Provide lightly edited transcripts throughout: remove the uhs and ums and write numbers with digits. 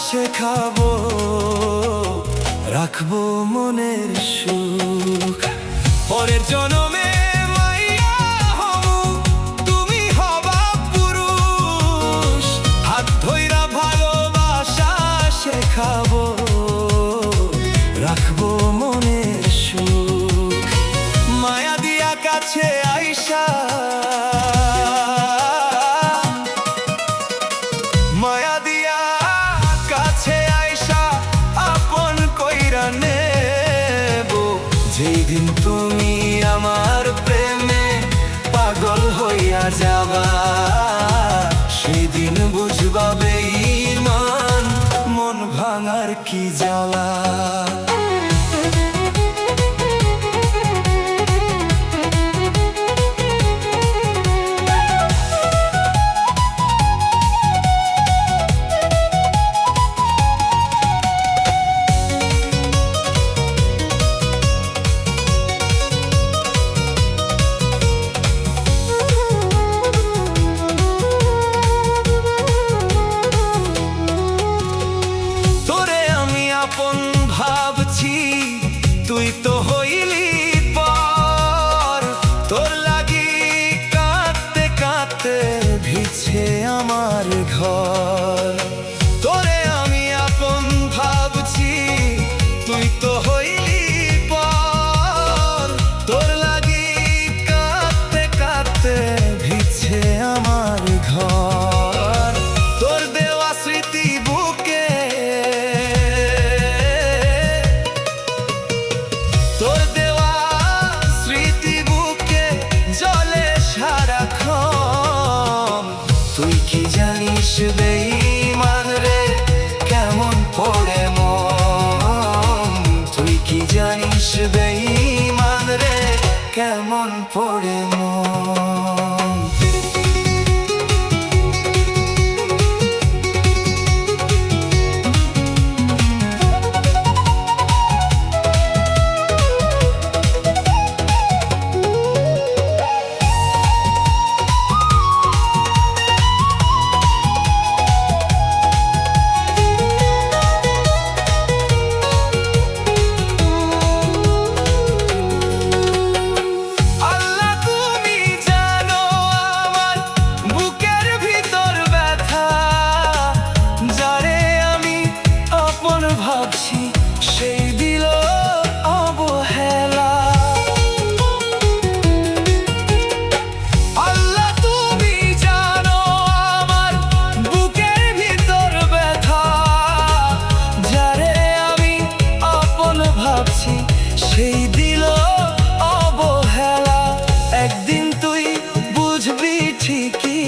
শেখাবো, রাখবো মনের সুখ। পরের জনমে মাইয়া হমু, তুমি হবা পুরুষ। হাত ধইরা ভালোবাসা শেখাবো, রাখবো মনের সুখ। মায়া দিয়া কাছে আইসা, মায়া দিয়া কাছে আইসা আপন কইরা নেব। যেই দিন তুমি আমার প্রেমে পাগল হইয়া যাবা, সেদিন বুঝবা বেঈমান মন ভাঙার কি জ্বালা। আপন ভাবছি, তুই তো হইলি পর। তোর লাগি কাঁদতে কাঁদতে ভিজছে আমার ঘর। তোরে আমি আপন ভাবছি, তুই তো হইলি পর। তোর লাগি কাঁদতে কাঁদতে ভিজছে আমার ঘর। তোর দেওয়া স্মৃতি বুকে, তোর দেওয়া স্মৃতি বুকে জলে সারাক্ষণ। তুই কি জানিস বেঈমান রে কেমন পড়ে মন। তুই কি জানিস বেঈমান রে কেমন পড়ে মন। ভাবছি সেই দিল অবহেলা। আল্লাহ তুমি জানো আমার বুকের ভিতর ব্যথা। যারে আমি আপন ভাবছি সেই দিল অবহেলা। একদিন তুই বুঝবি ঠিকই,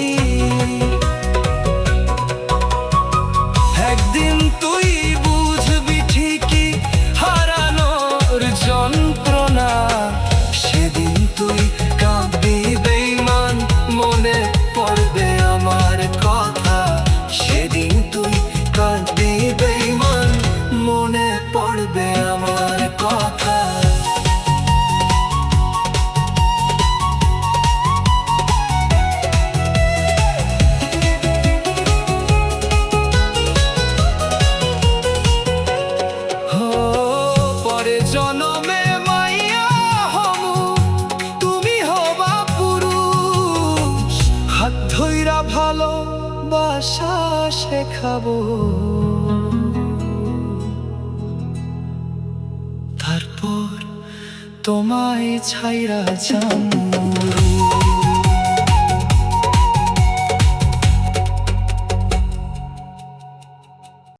একদিন তুই যন্ত্রণা। সেদিন তুই কাঁদবি বেঈমান মনে পড়বে আমার কথা। সেদিন তুই কাঁদবি বেঈমান মনে পড়বে আমার কথা। জনমে মাইয়া হমু, তুমি হবা পুরুষ। হাত ধইরা ভালোবাসা শেখাবো, তারপর তোমায় ছাইরা যাবো।